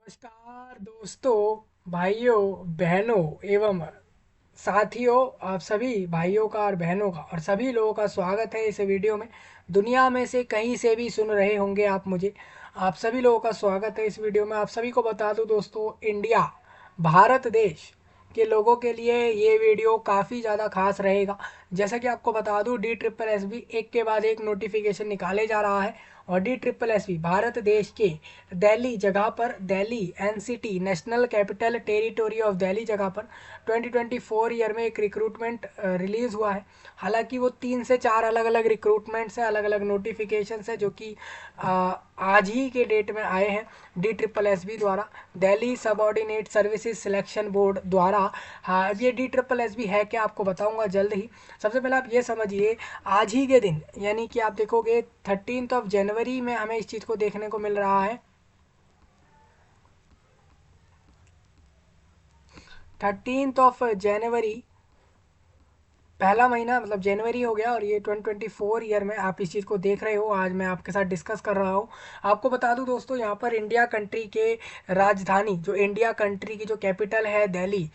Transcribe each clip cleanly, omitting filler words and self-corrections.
नमस्कार दोस्तों, भाइयों, बहनों एवं साथियों। आप सभी भाइयों का और बहनों का और सभी लोगों का स्वागत है इस वीडियो में। दुनिया में से कहीं से भी सुन रहे होंगे आप मुझे। आप सभी लोगों का स्वागत है इस वीडियो में। आप सभी को बता दूं दोस्तों, इंडिया भारत देश के लोगों के लिए ये वीडियो काफ़ी ज़्यादा खास रहेगा। जैसा कि आपको बता दूं, DSSB एक के बाद एक नोटिफिकेशन निकाले जा रहा है। और DSSB भारत देश के दिल्ली जगह पर, Delhi NCT national capital territory of Delhi जगह पर 2024 ईयर में एक रिक्रूटमेंट रिलीज़ हुआ है। हालांकि वो 3 से 4 अलग अलग रिक्रूटमेंट्स हैं, अलग अलग नोटिफिकेशंस है जो कि आज ही के डेट में आए हैं DSSB द्वारा, Delhi subordinate services selection board द्वारा। हाँ, ये DSSB है क्या आपको बताऊंगा जल्द ही। सबसे पहले आप ये समझिए, आज ही के दिन यानी कि आप देखोगे 13 जनवरी में हमें इस चीज़ को देखने को मिल रहा है। 13 जनवरी, पहला महीना मतलब जनवरी हो गया और ये 2024 ईयर में आप इस चीज़ को देख रहे हो। आज मैं आपके साथ डिस्कस कर रहा हूँ। आपको बता दूँ दोस्तों, यहाँ पर इंडिया कंट्री के राजधानी, जो इंडिया कंट्री की जो कैपिटल है दिल्ली,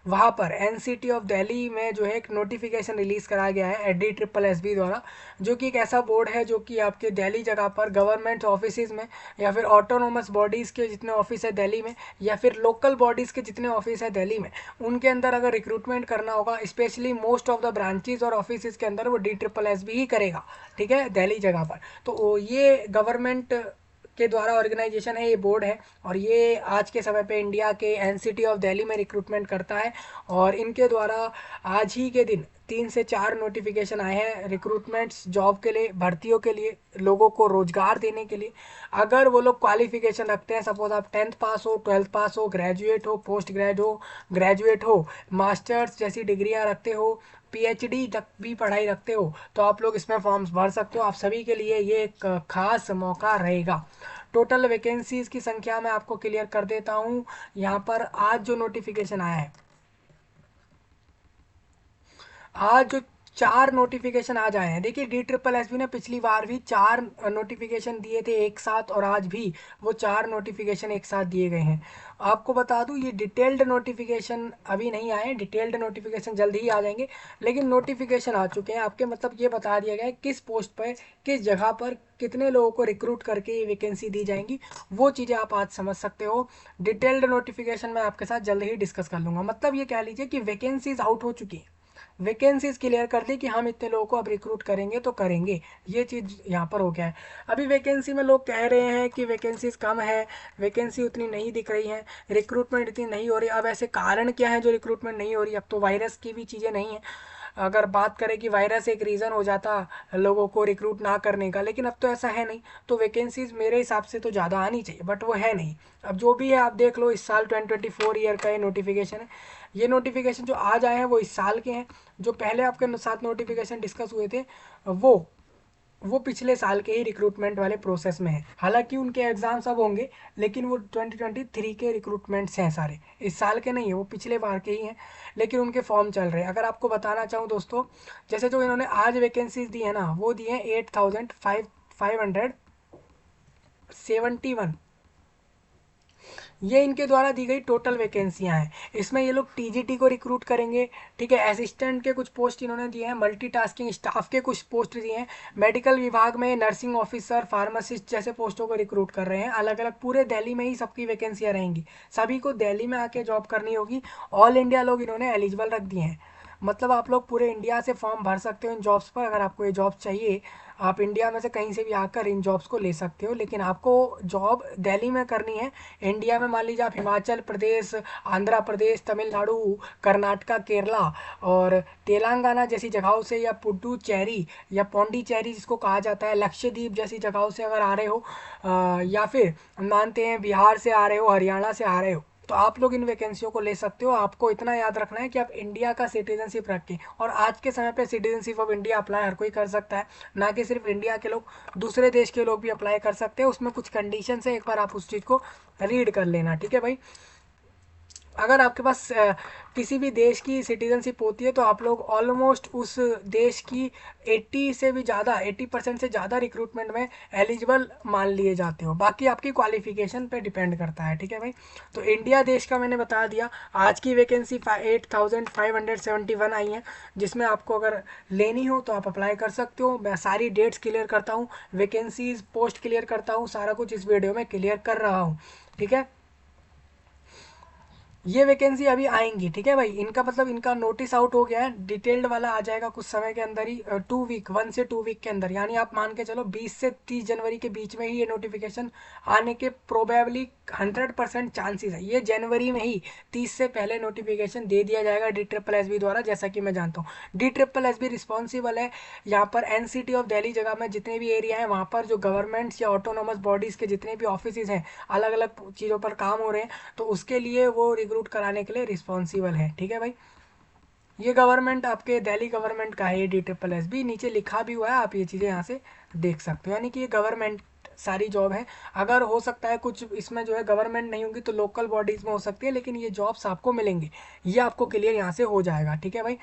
वहाँ पर NCT ऑफ दिल्ली में जो है एक नोटिफिकेशन रिलीज़ करा गया है DSSB द्वारा, जो कि एक ऐसा बोर्ड है जो कि आपके दिल्ली जगह पर गवर्नमेंट ऑफिस में या फिर ऑटोनोमस बॉडीज़ के जितने ऑफिस है दिल्ली में या फिर लोकल बॉडीज़ के जितने ऑफिस है दिल्ली में, उनके अंदर अगर रिक्रूटमेंट करना होगा, specially most of the branches और ऑफिस के अंदर वो DSSB ही करेगा। ठीक है, दिल्ली जगह पर। तो ये गवर्नमेंट के द्वारा ऑर्गेनाइजेशन है, ये बोर्ड है। और ये आज के समय पे इंडिया के NCT ऑफ दिल्ली में रिक्रूटमेंट करता है। और इनके द्वारा आज ही के दिन 3 से 4 नोटिफिकेशन आए हैं रिक्रूटमेंट्स, जॉब के लिए, भर्तियों के लिए, लोगों को रोजगार देने के लिए। अगर वो लोग क्वालिफिकेशन रखते हैं, सपोज आप 10th पास हो, 12th पास हो, ग्रेजुएट हो, पोस्ट ग्रेजुएट हो, मास्टर्स जैसी डिग्रियां रखते हो, PhD तक भी पढ़ाई रखते हो, तो आप लोग इसमें फॉर्म्स भर सकते हो। आप सभी के लिए ये एक खास मौका रहेगा। टोटल वैकेंसीज की संख्या मैं आपको क्लियर कर देता हूँ। यहाँ पर आज जो नोटिफिकेशन आया है, आज जो 4 नोटिफिकेशन आज आए हैं, देखिए DSSB ने पिछली बार भी 4 नोटिफिकेशन दिए थे एक साथ, और आज भी वो 4 नोटिफिकेशन एक साथ दिए गए हैं। आपको बता दूं, ये डिटेल्ड नोटिफिकेशन अभी नहीं आए, डिटेल्ड नोटिफिकेशन जल्द ही आ जाएंगे। लेकिन नोटिफिकेशन आ चुके हैं आपके, मतलब ये बता दिया गया है किस पोस्ट पर, किस जगह पर कितने लोगों को रिक्रूट करके ये वैकेंसी दी जाएंगी। वो चीज़ें आप आज समझ सकते हो। डिटेल्ड नोटिफिकेशन मैं आपके साथ जल्द ही डिस्कस कर लूँगा। मतलब ये कह लीजिए कि वैकेंसीज आउट हो चुकी हैं, वैकेंसीज क्लियर कर दी कि हम इतने लोगों को अब रिक्रूट करेंगे तो करेंगे। ये चीज़ यहाँ पर हो गया है। अभी वैकेंसी में लोग कह रहे हैं कि वैकेंसीज कम है, वैकेंसी उतनी नहीं दिख रही है, रिक्रूटमेंट इतनी नहीं हो रही। अब ऐसे कारण क्या है जो रिक्रूटमेंट नहीं हो रही? अब तो वायरस की भी चीज़ें नहीं है। अगर बात करें कि वायरस एक रीज़न हो जाता लोगों को रिक्रूट ना करने का, लेकिन अब तो ऐसा है नहीं। तो वैकेंसीज मेरे हिसाब से तो ज़्यादा आनी चाहिए, बट वो है नहीं। अब जो भी है आप देख लो, इस साल 2024 ईयर का ये नोटिफिकेशन है। ये नोटिफिकेशन जो आज आए हैं वो इस साल के हैं। जो पहले आपके साथ नोटिफिकेशन डिस्कस हुए थे, वो पिछले साल के ही रिक्रूटमेंट वाले प्रोसेस में है। हालांकि उनके एग्जाम्स अब होंगे, लेकिन वो 2023 के रिक्रूटमेंट्स हैं सारे, इस साल के नहीं है, वो पिछले बार के ही हैं। लेकिन उनके फॉर्म चल रहे हैं। अगर आपको बताना चाहूँ दोस्तों, जैसे जो इन्होंने आज वैकेंसीज दी है ना, वो दी हैं 8,571। ये इनके द्वारा दी गई टोटल वैकेंसियां हैं। इसमें ये लोग TGT को रिक्रूट करेंगे। ठीक है, असिस्टेंट के कुछ पोस्ट इन्होंने दिए हैं, मल्टीटास्किंग स्टाफ के कुछ पोस्ट दिए हैं, मेडिकल विभाग में नर्सिंग ऑफिसर, फार्मासिस्ट जैसे पोस्टों को रिक्रूट कर रहे हैं। अलग अलग पूरे दिल्ली में ही सबकी वैकेंसियाँ रहेंगी, सभी को दिल्ली में आके जॉब करनी होगी। ऑल इंडिया लोग इन्होंने एलिजिबल रख दिए हैं। मतलब आप लोग पूरे इंडिया से फॉर्म भर सकते हो इन जॉब्स पर। अगर आपको ये जॉब चाहिए, आप इंडिया में से कहीं से भी आकर इन जॉब्स को ले सकते हो। लेकिन आपको जॉब दिल्ली में करनी है। इंडिया में मान लीजिए आप हिमाचल प्रदेश, आंध्र प्रदेश, तमिलनाडु, कर्नाटका, केरला और तेलंगाना जैसी जगहों से, या पुडुचेरी या पौंडीचेरी जिसको कहा जाता है, लक्षद्वीप जैसी जगहों से अगर आ रहे हो, या फिर मानते हैं बिहार से आ रहे हो, हरियाणा से आ रहे हो, तो आप लोग इन वैकेंसियों को ले सकते हो। आपको इतना याद रखना है कि आप इंडिया का सिटीजनशिप रख के, और आज के समय पे सिटीजनशिप ऑफ इंडिया अप्लाई हर कोई कर सकता है, ना कि सिर्फ इंडिया के लोग, दूसरे देश के लोग भी अप्लाई कर सकते हैं। उसमें कुछ कंडीशन है, एक बार आप उस चीज़ को रीड कर लेना। ठीक है भाई। अगर आपके पास किसी भी देश की सिटीजनशिप होती है तो आप लोग ऑलमोस्ट उस देश की 80 से भी ज़्यादा 80% से ज़्यादा रिक्रूटमेंट में एलिजिबल मान लिए जाते हो। बाकी आपकी क्वालिफिकेशन पे डिपेंड करता है, ठीक है भाई। तो इंडिया देश का मैंने बता दिया। आज की वैकेंसी 8571 आई है, जिसमें आपको अगर लेनी हो तो आप अप्लाई कर सकते हो। मैं सारी डेट्स क्लियर करता हूँ, वैकेंसीज पोस्ट क्लियर करता हूँ, सारा कुछ इस वीडियो में क्लियर कर रहा हूँ, ठीक है। ये वैकेंसी अभी आएंगी, ठीक है भाई। इनका मतलब इनका नोटिस आउट हो गया है, डिटेल्ड वाला आ जाएगा कुछ समय के अंदर ही, 2 वीक 1 से 2 वीक के अंदर। यानी आप मान के चलो 20 से 30 जनवरी के बीच में ही ये नोटिफिकेशन आने के प्रोबेबली 100% चांसेस है। ये जनवरी में ही 30 से पहले नोटिफिकेशन दे दिया जाएगा DSSB द्वारा, जैसा कि मैं जानता हूँ। DSSB रिस्पॉन्सिबल है यहाँ पर NCT ऑफ दिल्ली जगह में जितने भी एरिया हैं वहाँ पर जो गवर्नमेंट्स या ऑटोनोमस बॉडीज़ के जितने भी ऑफिस हैं, अलग अलग चीज़ों पर काम हो रहे हैं, तो उसके लिए वो रिक्रूट कराने के लिए रिस्पॉन्सिबल है, ठीक है भाई। ये गवर्नमेंट आपके दिल्ली गवर्नमेंट का है, ये DSSB नीचे लिखा भी हुआ है, आप ये चीज़ें यहाँ से देख सकते हो। यानी कि ये गवर्नमेंट सारी जॉब है। अगर हो सकता है कुछ इसमें जो है गवर्नमेंट नहीं होगी तो लोकल बॉडीज़ में हो सकती है, लेकिन ये जॉब्स आपको मिलेंगे, ये आपको क्लियर यहाँ से हो जाएगा, ठीक है भाई।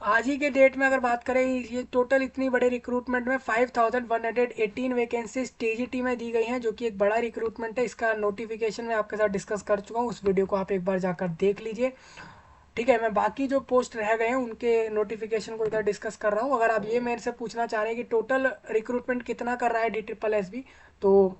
आज ही के डेट में अगर बात करें, ये टोटल इतनी बड़े रिक्रूटमेंट में 5118 वैकेंसीज TGT में दी गई हैं, जो कि एक बड़ा रिक्रूटमेंट है। इसका नोटिफिकेशन मैं आपके साथ डिस्कस कर चुका हूँ, उस वीडियो को आप एक बार जाकर देख लीजिए, ठीक है। मैं बाकी जो पोस्ट रह गए हैं उनके नोटिफिकेशन को इधर डिस्कस कर रहा हूँ। अगर आप ये मेरे से पूछना चाह रहे हैं कि टोटल रिक्रूटमेंट कितना कर रहा है DSSB, तो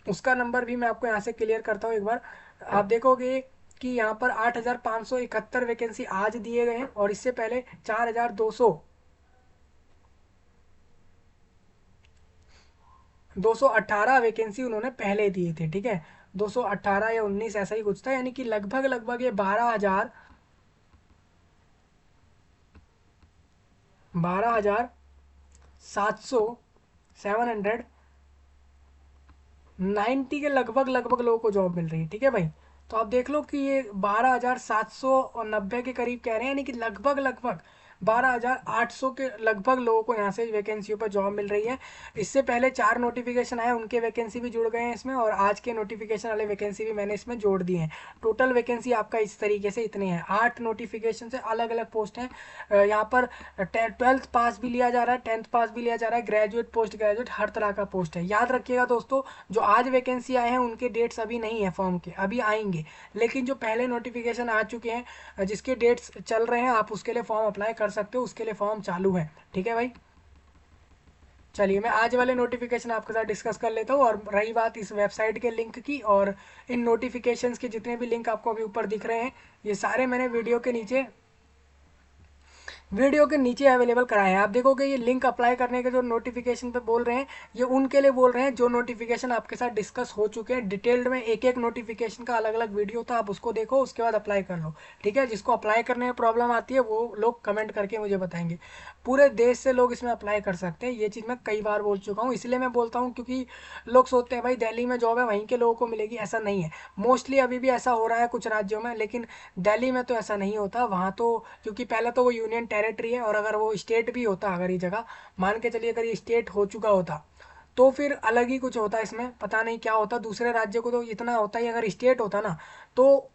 उसका नंबर भी मैं आपको यहाँ से क्लियर करता हूँ एक बार। आप देखोगे कि यहाँ पर 8571 वैकेंसी आज दिए गए हैं, और इससे पहले 4218 वैकेंसी उन्होंने पहले दिए थे, ठीक है। 218 या 19 ऐसा ही कुछ था, यानी कि लगभग लगभग ये 12,700 790 के लगभग लगभग लोगों को जॉब मिल रही है, ठीक है भाई। तो आप देख लो कि ये 12,790 के करीब कह रहे हैं, यानी कि लगभग लगभग 12,800 के लगभग लोगों को यहाँ से वैकेंसियों पर जॉब मिल रही है। इससे पहले 4 नोटिफिकेशन आए, उनके वैकेंसी भी जुड़ गए हैं इसमें, और आज के नोटिफिकेशन वाले वैकेंसी भी मैंने इसमें जोड़ दिए हैं। टोटल वैकेंसी आपका इस तरीके से इतने हैं, 8 नोटिफिकेशन से अलग अलग पोस्ट हैं। यहाँ पर 12th पास भी लिया जा रहा है, 10th पास भी लिया जा रहा है, ग्रेजुएट पोस्ट ग्रेजुएट हर तरह का पोस्ट है। याद रखिएगा दोस्तों, जो आज वैकेंसी आए हैं उनके डेट्स अभी नहीं है फॉर्म के, अभी आएंगे। लेकिन जो पहले नोटिफिकेशन आ चुके हैं जिसके डेट्स चल रहे हैं, आप उसके लिए फॉर्म अप्लाई कर सकते हो, उसके लिए फॉर्म चालू है, ठीक है भाई। चलिए मैं आज वाले नोटिफिकेशन आपके साथ डिस्कस कर लेता हूँ। और रही बात इस वेबसाइट के लिंक की, और इन नोटिफिकेशंस के जितने भी लिंक आपको अभी ऊपर दिख रहे हैं, ये सारे मैंने वीडियो के नीचे अवेलेबल कराए हैं। आप देखोगे ये लिंक अप्लाई करने के जो नोटिफिकेशन पे बोल रहे हैं, ये उनके लिए बोल रहे हैं जो नोटिफिकेशन आपके साथ डिस्कस हो चुके हैं डिटेल्ड में। एक एक नोटिफिकेशन का अलग अलग वीडियो था, आप उसको देखो, उसके बाद अप्लाई कर लो, ठीक है। जिसको अप्लाई करने में प्रॉब्लम आती है वो लोग कमेंट करके मुझे बताएंगे। पूरे देश से लोग इसमें अप्लाई कर सकते हैं, ये चीज़ मैं कई बार बोल चुका हूँ। इसलिए मैं बोलता हूँ क्योंकि लोग सोचते हैं भाई दिल्ली में जॉब है वहीं के लोगों को मिलेगी, ऐसा नहीं है। मोस्टली अभी भी ऐसा हो रहा है कुछ राज्यों में, लेकिन दिल्ली में तो ऐसा नहीं होता। वहाँ तो क्योंकि पहले तो वो यूनियन टेरिटरी है, और अगर वो स्टेट भी होता, अगर ये जगह मान के चलिए अगर ये स्टेट हो चुका होता, तो फिर अलग ही कुछ होता। इसमें पता नहीं क्या होता, दूसरे राज्य को तो इतना होता ही, अगर स्टेट होता ना तो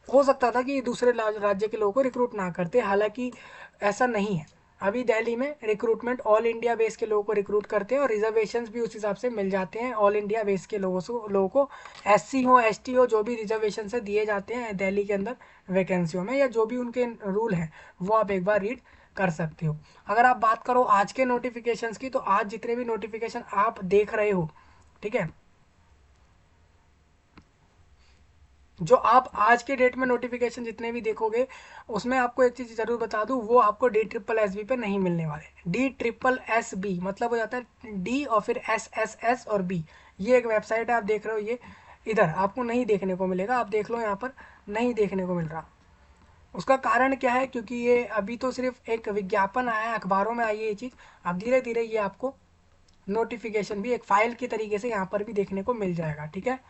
हो सकता था कि दूसरे राज्य के लोगों को रिक्रूट ना करते। हालांकि ऐसा नहीं है। अभी दिल्ली में रिक्रूटमेंट ऑल इंडिया बेस के लोगों को रिक्रूट करते हैं, और रिजर्वेशंस भी उस हिसाब से मिल जाते हैं ऑल इंडिया बेस के लोगों को। SC हो ST हो, जो भी रिजर्वेशन से दिए जाते हैं दिल्ली के अंदर वैकेंसियों में, या जो भी उनके रूल हैं वो आप एक बार रीड कर सकते हो। अगर आप बात करो आज के नोटिफिकेशंस की, तो आज जितने भी नोटिफिकेशन आप देख रहे हो, ठीक है, जो आप आज के डेट में नोटिफिकेशन जितने भी देखोगे, उसमें आपको एक चीज़ ज़रूर बता दूं, वो आपको DSSB पे नहीं मिलने वाले। DSSB मतलब हो जाता है D और फिर SSS और B। ये एक वेबसाइट है, आप देख रहे हो, ये इधर आपको नहीं देखने को मिलेगा। आप देख लो यहाँ पर नहीं देखने को मिल रहा। उसका कारण क्या है, क्योंकि ये अभी तो सिर्फ एक विज्ञापन आया है, अखबारों में आई है ये चीज़। अब धीरे धीरे ये आपको नोटिफिकेशन भी एक फाइल की तरीके से यहाँ पर भी देखने को मिल जाएगा, ठीक है।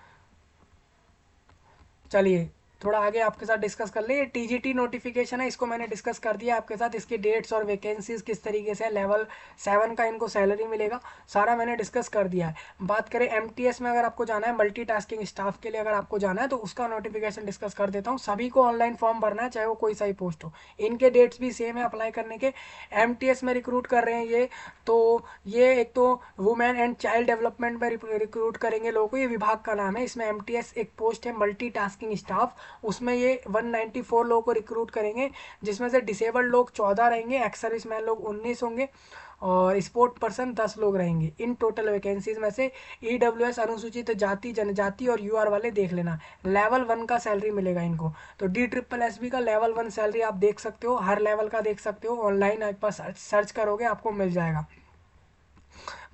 चलिए, थोड़ा आगे आपके साथ डिस्कस कर ले। ये टीजीटी नोटिफिकेशन है, इसको मैंने डिस्कस कर दिया आपके साथ। इसकी डेट्स और वैकेंसीज किस तरीके से, लेवल 7 का इनको सैलरी मिलेगा, सारा मैंने डिस्कस कर दिया है। बात करें एमटीएस में अगर आपको जाना है, मल्टीटास्किंग स्टाफ के लिए अगर आपको जाना है, तो उसका नोटिफिकेशन डिस्कस कर देता हूँ। सभी को ऑनलाइन फॉर्म भरना है, चाहे वो कोई सा ही पोस्ट हो। इनके डेट्स भी सेम है अप्लाई करने के। एमटीएस में रिक्रूट कर रहे हैं ये, तो ये एक तो वुमेन एंड चाइल्ड डेवलपमेंट में रिक्रूट करेंगे लोगों को, ये विभाग का नाम है। इसमें एमटीएस एक पोस्ट है मल्टीटास्किंग स्टाफ, उसमें ये 194 लोगों को रिक्रूट करेंगे, जिसमें से डिसेबल्ड लोग 14 रहेंगे, एक्स सर्विसमैन लोग 19 होंगे, और स्पोर्ट पर्सन 10 लोग रहेंगे इन टोटल वैकेंसीज में से। ईडब्ल्यूएस अनुसूचित जाति जनजाति और यूआर वाले देख लेना, लेवल 1 का सैलरी मिलेगा इनको। तो DSSB का लेवल 1 सैलरी आप देख सकते हो, हर लेवल का देख सकते हो, ऑनलाइन एक बार सर्च करोगे आपको मिल जाएगा।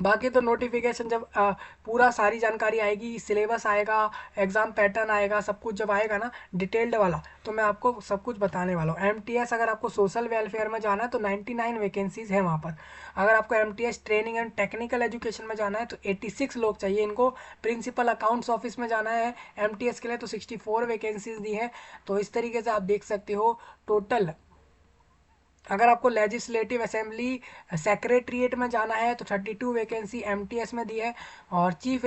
बाकी तो नोटिफिकेशन जब पूरा सारी जानकारी आएगी, सिलेबस आएगा, एग्जाम पैटर्न आएगा, सब कुछ जब आएगा ना डिटेल्ड वाला, तो मैं आपको सब कुछ बताने वाला हूँ। एमटीएस अगर आपको सोशल वेलफेयर में जाना है तो 99 वैकेंसीज है वहाँ पर। अगर आपको MTS training and technical education में जाना है तो 86 लोग चाहिए इनको। प्रिंसिपल अकाउंट्स ऑफिस में जाना है एमटीएस के लिए तो 64 वैकेंसीज दी है। तो इस तरीके से आप देख सकते हो टोटल। अगर आपको लेजिस्लेटिव असेंबली सेक्रेटरीट में जाना है तो 32 वैकेंसी एमटीएस में दी है। और चीफ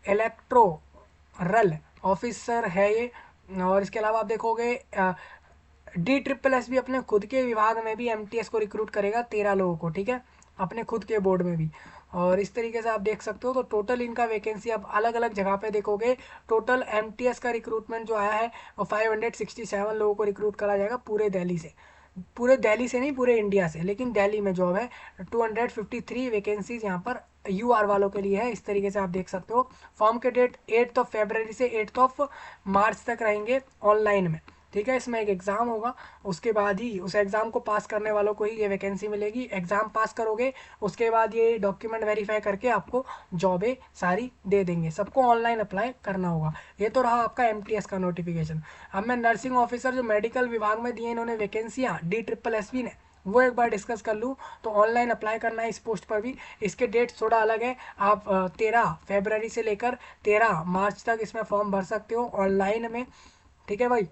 इलेक्टोरल ऑफिसर है ये। और इसके अलावा आप देखोगे DSSB अपने खुद के विभाग में भी एमटीएस को रिक्रूट करेगा 13 लोगों को, ठीक है, अपने खुद के बोर्ड में भी। और इस तरीके से आप देख सकते हो। तो टोटल इनका वैकेंसी आप अलग अलग जगह पे देखोगे, टोटल एमटीएस का रिक्रूटमेंट जो आया है वो 567 लोगों को रिक्रूट करा जाएगा पूरे दिल्ली से। पूरे दिल्ली से नहीं, पूरे इंडिया से, लेकिन दिल्ली में जॉब है। 253 वैकेंसीज यहाँ पर यूआर वालों के लिए है। इस तरीके से आप देख सकते हो। फॉर्म के डेट 8 फरवरी से 8 मार्च तक रहेंगे ऑनलाइन में, ठीक है। इसमें एक एग्ज़ाम होगा, उसके बाद ही उस एग्ज़ाम को पास करने वालों को ही ये वैकेंसी मिलेगी। एग्ज़ाम पास करोगे, उसके बाद ये डॉक्यूमेंट वेरीफाई करके आपको जॉबें सारी दे देंगे। सबको ऑनलाइन अप्लाई करना होगा। ये तो रहा आपका एमटीएस का नोटिफिकेशन। अब मैं नर्सिंग ऑफिसर जो मेडिकल विभाग में दिए इन्होंने वैकेंसियाँ DSSB ने, वो एक बार डिस्कस कर लूँ। तो ऑनलाइन अप्लाई करना है इस पोस्ट पर भी। इसके डेट थोड़ा अलग है। आप 13 फरवरी से लेकर 13 मार्च तक इसमें फॉर्म भर सकते हो ऑनलाइन में, ठीक है भाई।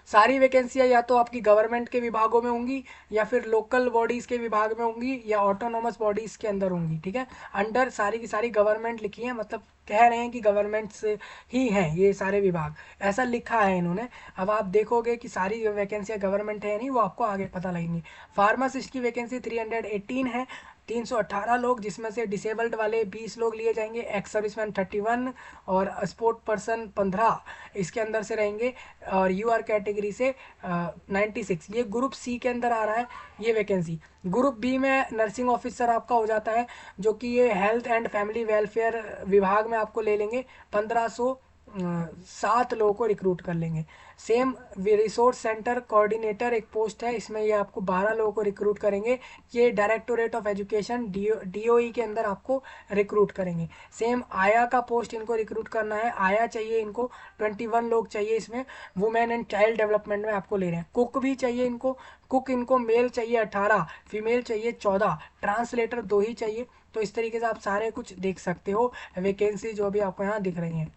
सारी वैकेंसियाँ या तो आपकी गवर्नमेंट के विभागों में होंगी, या फिर लोकल बॉडीज़ के विभाग में होंगी, या ऑटोनोमस बॉडीज़ के अंदर होंगी, ठीक है। अंडर सारी की सारी गवर्नमेंट लिखी है, मतलब कह रहे हैं कि गवर्नमेंट से ही हैं ये सारे विभाग, ऐसा लिखा है इन्होंने। अब आप देखोगे कि सारी वैकेंसियाँ गवर्नमेंट है नहीं, वो आपको आगे पता लगेंगी। फार्मासिस्ट की वैकेंसी 318 है, 318 लोग, जिसमें से डिसेबल्ड वाले 20 लोग लिए जाएंगे, एक्स सर्विसमैन 31 और स्पोर्ट पर्सन 15 इसके अंदर से रहेंगे। और यूआर कैटेगरी से 96। ये ग्रुप सी के अंदर आ रहा है ये वैकेंसी। ग्रुप बी में नर्सिंग ऑफिसर आपका हो जाता है, जो कि ये हेल्थ एंड फैमिली वेलफेयर विभाग में आपको ले लेंगे। 1507 लोगों को रिक्रूट कर लेंगे। सेम रिसोर्स सेंटर कोऑर्डिनेटर एक पोस्ट है, इसमें ये आपको 12 लोगों को रिक्रूट करेंगे। ये डायरेक्टोरेट ऑफ एजुकेशन DOE के अंदर आपको रिक्रूट करेंगे। सेम आया का पोस्ट इनको रिक्रूट करना है। आया चाहिए इनको 21 लोग चाहिए इसमें। वुमेन एंड चाइल्ड डेवलपमेंट में आपको ले रहे हैं। कुक भी चाहिए इनको। कुक इनको मेल चाहिए 18, फीमेल चाहिए 14, ट्रांसलेटर 2 ही चाहिए। तो इस तरीके से आप सारे कुछ देख सकते हो वैकेंसी जो भी आपको यहाँ दिख रही हैं।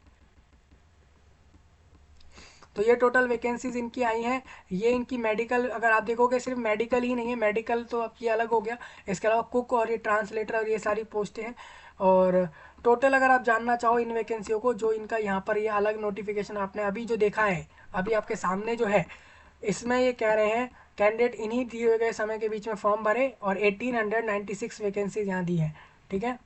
तो ये टोटल वैकेंसीज इनकी आई हैं। ये इनकी मेडिकल अगर आप देखोगे, सिर्फ मेडिकल ही नहीं है, मेडिकल तो अब ये अलग हो गया। इसके अलावा कुक और ये ट्रांसलेटर और ये सारी पोस्टें हैं। और टोटल अगर आप जानना चाहो इन वैकेंसियों को, जो इनका यहाँ पर ये अलग नोटिफिकेशन आपने अभी जो देखा है, अभी आपके सामने जो है, इसमें ये कह रहे हैं कैंडिडेट इन्हीं दिए गए समय के बीच में फॉर्म भरे, और 1896 वैकेंसीज यहाँ दी हैं, ठीक है।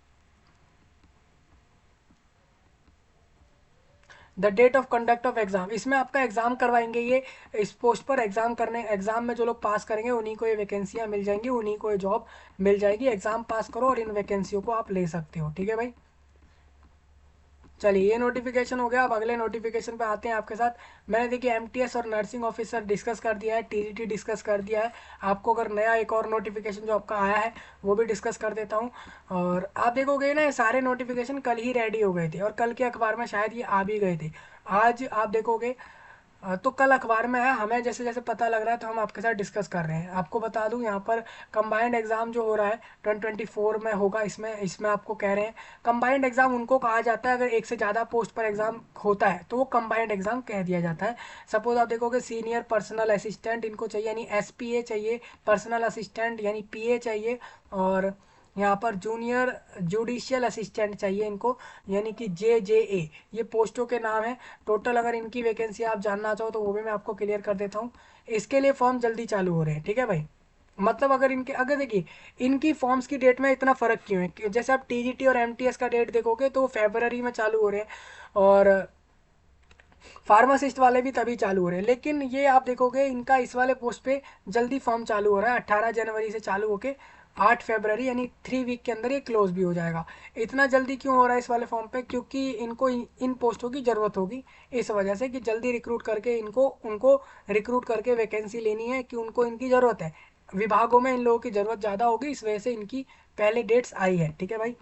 The date of conduct of exam, इसमें आपका एग्जाम करवाएंगे ये। इस पोस्ट पर एग्जाम करने, एग्जाम में जो लोग पास करेंगे उन्हीं को ये वैकेंसियाँ मिल जाएंगी, उन्हीं को ये जॉब मिल जाएगी। एग्जाम पास करो और इन वैकेंसियों को आप ले सकते हो, ठीक है भाई। चलिए, ये नोटिफिकेशन हो गया। अब अगले नोटिफिकेशन पे आते हैं आपके साथ। मैंने देखिए एमटीएस और नर्सिंग ऑफिसर डिस्कस कर दिया है, टीजीटी डिस्कस कर दिया है। आपको अगर नया एक और नोटिफिकेशन जो आपका आया है वो भी डिस्कस कर देता हूँ। और आप देखोगे ना, ये सारे नोटिफिकेशन कल ही रेडी हो गए थे, और कल के अखबार में शायद ये आ भी गए थे। आज आप देखोगे तो कल अखबार में आया, हमें जैसे जैसे पता लग रहा है तो हम आपके साथ डिस्कस कर रहे हैं। आपको बता दूं यहाँ पर कंबाइंड एग्जाम जो हो रहा है 2024 में होगा, इसमें इसमें आपको कह रहे हैं कंबाइंड एग्जाम उनको कहा जाता है अगर एक से ज़्यादा पोस्ट पर एग्जाम होता है तो वो कंबाइंड एग्जाम कह दिया जाता है। सपोज आप देखोगे सीनियर पर्सनल असिस्टेंट इनको चाहिए, यानी एसपीए चाहिए, पर्सनल असिस्टेंट यानी पीए चाहिए, और यहाँ पर जूनियर जुडिशियल असिस्टेंट चाहिए इनको, यानी कि JJA। ये पोस्टों के नाम है। टोटल अगर इनकी वैकेंसी आप जानना चाहो तो वो भी मैं आपको क्लियर कर देता हूँ। इसके लिए फॉर्म जल्दी चालू हो रहे हैं, ठीक है भाई। मतलब अगर इनके, अगर देखिए इनकी फॉर्म्स की डेट में इतना फ़र्क क्यों है कि जैसे आप टीजीटी और एमटीएस का डेट देखोगे तो फरवरी में चालू हो रहे हैं, और फार्मासिस्ट वाले भी तभी चालू हो रहे हैं। लेकिन ये आप देखोगे इनका इस वाले पोस्ट पे जल्दी फॉर्म चालू हो रहा है, 18 जनवरी से चालू होके 8 फरवरी, यानी 3 वीक के अंदर ये क्लोज भी हो जाएगा। इतना जल्दी क्यों हो रहा है इस वाले फॉर्म पे? क्योंकि इनको इन पोस्टों की ज़रूरत होगी, इस वजह से कि जल्दी रिक्रूट करके इनको उनको रिक्रूट करके वैकेंसी लेनी है, कि उनको इनकी ज़रूरत है। विभागों में इन लोगों की ज़रूरत ज़्यादा होगी, इस वजह से इनकी पहले डेट्स आई है, ठीक है भाई।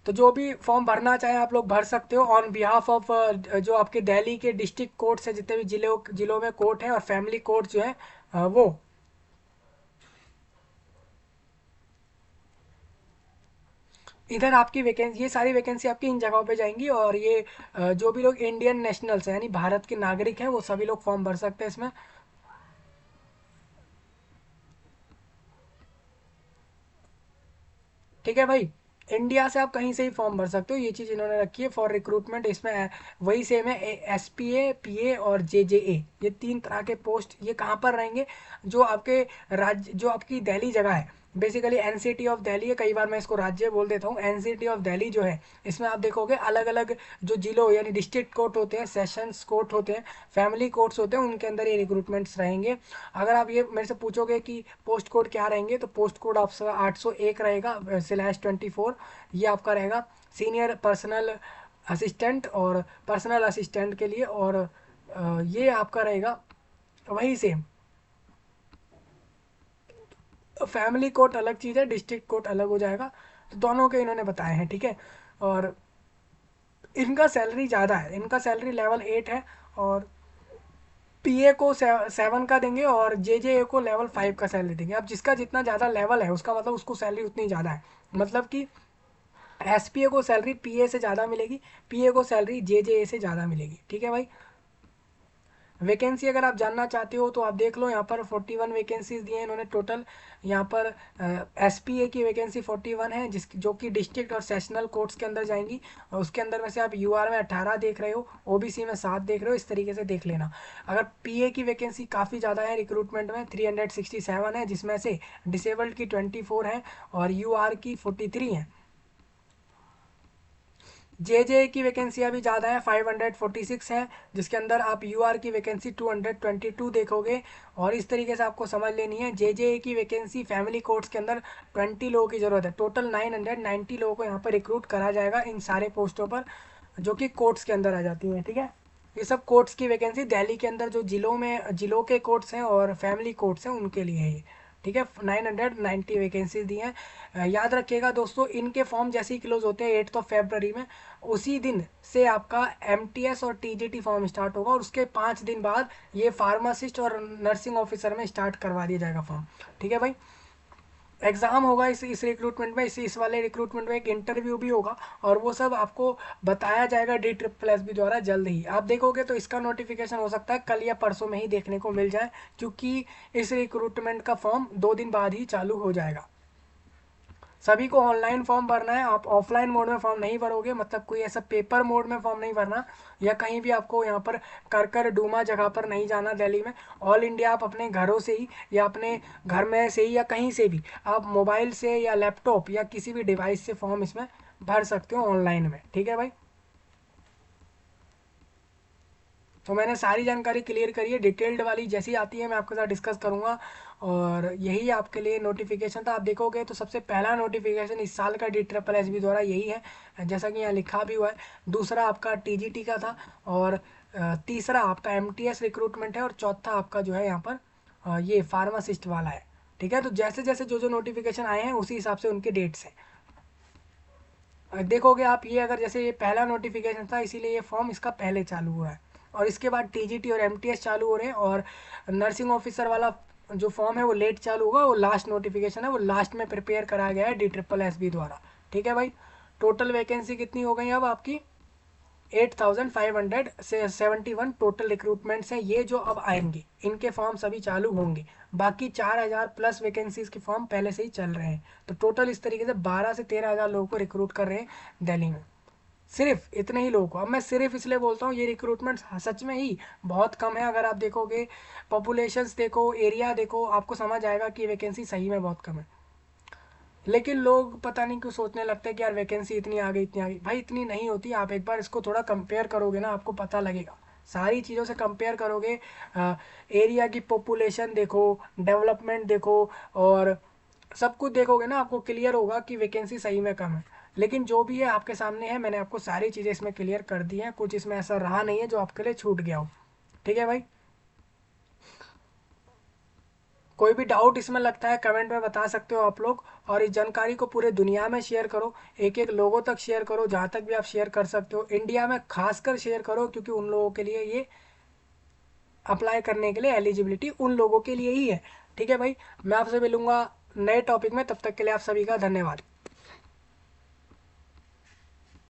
तो जो भी फॉर्म भरना चाहे आप लोग भर सकते हो ऑन बिहाफ ऑफ जो आपके दिल्ली के डिस्ट्रिक्ट कोर्ट्स है, जितने भी जिलों में कोर्ट है, और फैमिली कोर्ट जो है वो। इधर आपकी वैकेंसी, ये सारी वैकेंसी आपकी इन जगहों पे जाएंगी, और ये जो भी लोग इंडियन नेशनल्स हैं यानी भारत के नागरिक हैं वो सभी लोग फॉर्म भर सकते हैं इसमें। ठीक है भाई। इंडिया से आप कहीं से ही फॉर्म भर सकते हो, ये चीज़ इन्होंने रखी है फॉर रिक्रूटमेंट। इसमें वही सेम है, SPA PA और JJA, ये 3 तरह के पोस्ट। ये कहाँ पर रहेंगे? जो आपके राज्य, जो आपकी दिल्ली जगह है, बेसिकली NCT ऑफ दिल्ली है, कई बार मैं इसको राज्य बोल देता हूँ। NCT ऑफ दिल्ली जो है, इसमें आप देखोगे अलग अलग जो जिलों यानी डिस्ट्रिक्ट कोर्ट होते हैं, सेशंस कोर्ट होते हैं, फैमिली कोर्ट्स होते हैं, उनके अंदर ये रिक्रूटमेंट्स रहेंगे। अगर आप ये मेरे से पूछोगे कि पोस्ट कोड क्या रहेंगे, तो पोस्ट कोड आपका 801 रहेगा /24। ये आपका रहेगा सीनियर पर्सनल असिस्टेंट और पर्सनल असिस्टेंट के लिए, और ये आपका रहेगा वही सेम। फैमिली कोर्ट अलग चीज़ है, डिस्ट्रिक्ट कोर्ट अलग हो जाएगा। तो दोनों के इन्होंने बताए हैं, ठीक है। और इनका सैलरी ज़्यादा है, इनका सैलरी लेवल 8 है, और PA को 7 का देंगे, और JJA को लेवल 5 का सैलरी देंगे। अब जिसका जितना ज़्यादा लेवल है उसका मतलब उसको सैलरी उतनी ज़्यादा है। मतलब कि SPA को सैलरी PA से ज़्यादा मिलेगी, PA को सैलरी JJA से ज़्यादा मिलेगी, ठीक है भाई। वैकेंसी अगर आप जानना चाहते हो तो आप देख लो, यहाँ पर 41 वैकेंसीज दी हैं इन्होंने टोटल। यहाँ पर SPA की वैकेंसी 41 है, जो कि डिस्ट्रिक्ट और सेशनल कोर्ट्स के अंदर जाएंगी। और उसके अंदर में से आप UR में 18 देख रहे हो, OBC में 7 देख रहे हो, इस तरीके से देख लेना। अगर PA की वैकेंसी काफ़ी ज़्यादा है रिक्रूटमेंट में, 367 है, जिसमें से डिसेबल्ड की 24 है और UR की 43 है। JJA की वैकेंसी अभी ज़्यादा है, 546 है, जिसके अंदर आप UR की वैकेंसी 222 देखोगे। और इस तरीके से आपको समझ लेनी है, JJA की वैकेंसी फैमिली कोर्ट्स के अंदर 20 लोगों की ज़रूरत है। टोटल 990 लोगों को यहाँ पर रिक्रूट करा जाएगा इन सारे पोस्टों पर, जो कि कोर्ट्स के अंदर आ जाती हैं, ठीक है। ये सब कोर्ट्स की वैकेंसी दिल्ली के अंदर जो जिलों के कोर्ट्स हैं और फैमिली कोर्ट्स हैं उनके लिए है ये, ठीक है। 990 वैकेंसीज दी हैं। याद रखिएगा दोस्तों, इनके फॉर्म जैसे ही क्लोज होते हैं 8 फरवरी में, उसी दिन से आपका MTS और TGT फॉर्म स्टार्ट होगा, और उसके 5 दिन बाद ये फार्मासिस्ट और नर्सिंग ऑफिसर में स्टार्ट करवा दिया जाएगा फॉर्म, ठीक है भाई। एग्ज़ाम होगा इस रिक्रूटमेंट में, इस वाले रिक्रूटमेंट में एक इंटरव्यू भी होगा, और वो सब आपको बताया जाएगा DSSB द्वारा जल्द ही। आप देखोगे तो इसका नोटिफिकेशन हो सकता है कल या परसों में ही देखने को मिल जाए, क्योंकि इस रिक्रूटमेंट का फॉर्म 2 दिन बाद ही चालू हो जाएगा। सभी को ऑनलाइन फॉर्म भरना है, आप ऑफलाइन मोड में फॉर्म नहीं भरोगे, मतलब कोई ऐसा पेपर मोड में फॉर्म नहीं भरना, या कहीं भी आपको यहाँ पर कर डूमा जगह पर नहीं जाना दिल्ली में। ऑल इंडिया आप अपने घरों से ही, या अपने घर में से ही, या कहीं से भी आप मोबाइल से या लैपटॉप या किसी भी डिवाइस से फॉर्म इसमें भर सकते हो ऑनलाइन में, ठीक है भाई। तो मैंने सारी जानकारी क्लियर करी है, डिटेल्ड वाली जैसी आती है मैं आपके साथ डिस्कस करूँगा। और यही आपके लिए नोटिफिकेशन था। आप देखोगे तो सबसे पहला नोटिफिकेशन इस साल का DSSB द्वारा यही है, जैसा कि यहाँ लिखा भी हुआ है। दूसरा आपका TGT का था, और तीसरा आपका MTS रिक्रूटमेंट है, और चौथा आपका जो है यहाँ पर ये फार्मासिस्ट वाला है, ठीक है। तो जैसे जैसे जो जो नोटिफिकेशन आए हैं उसी हिसाब से उनके डेट्स हैं। देखोगे आप, ये अगर जैसे ये पहला नोटिफिकेशन था इसीलिए ये फॉर्म इसका पहले चालू हुआ है, और इसके बाद टीजीटी और एमटीएस चालू हो रहे हैं, और नर्सिंग ऑफिसर वाला जो फॉर्म है वो लेट चालू होगा, वो लास्ट नोटिफिकेशन है, वो लास्ट में प्रिपेयर कराया गया है DSSB द्वारा। ठीक है भाई। टोटल वैकेंसी कितनी हो गई अब आपकी? 8571 टोटल रिक्रूटमेंट्स हैं ये जो अब आएंगे, इनके फॉर्म सभी चालू होंगे। बाकी 4000 प्लस वैकेंसीज के फॉर्म पहले से ही चल रहे हैं। तो टोटल इस तरीके से 12 से 13 हजार लोगों को रिक्रूट कर रहे हैं दिल्ली में, सिर्फ इतने ही लोगों को। अब मैं सिर्फ इसलिए बोलता हूँ, ये रिक्रूटमेंट सच में ही बहुत कम है। अगर आप देखोगे पॉपुलेशंस देखो, एरिया देखो, आपको समझ आएगा कि वैकेंसी सही में बहुत कम है। लेकिन लोग पता नहीं क्यों सोचने लगते हैं कि यार वैकेंसी इतनी आ गई, इतनी आ गई। भाई इतनी नहीं होती, आप एक बार इसको थोड़ा कंपेयर करोगे ना, आपको पता लगेगा। सारी चीज़ों से कंपेयर करोगे, एरिया की पॉपुलेशन देखो, डेवलपमेंट देखो, और सब कुछ देखोगे ना, आपको क्लियर होगा कि वैकेंसी सही में कम है। लेकिन जो भी है आपके सामने है, मैंने आपको सारी चीज़ें इसमें क्लियर कर दी हैं, कुछ इसमें ऐसा रहा नहीं है जो आपके लिए छूट गया हो। ठीक है भाई। कोई भी डाउट इसमें लगता है कमेंट में बता सकते हो आप लोग, और इस जानकारी को पूरे दुनिया में शेयर करो, एक एक लोगों तक शेयर करो, जहाँ तक भी आप शेयर कर सकते हो। इंडिया में खासकर शेयर करो, क्योंकि उन लोगों के लिए ये अप्लाई करने के लिए एलिजिबिलिटी उन लोगों के लिए ही है। ठीक है भाई। मैं आपसे मिलूंगा नए टॉपिक में, तब तक के लिए आप सभी का धन्यवाद।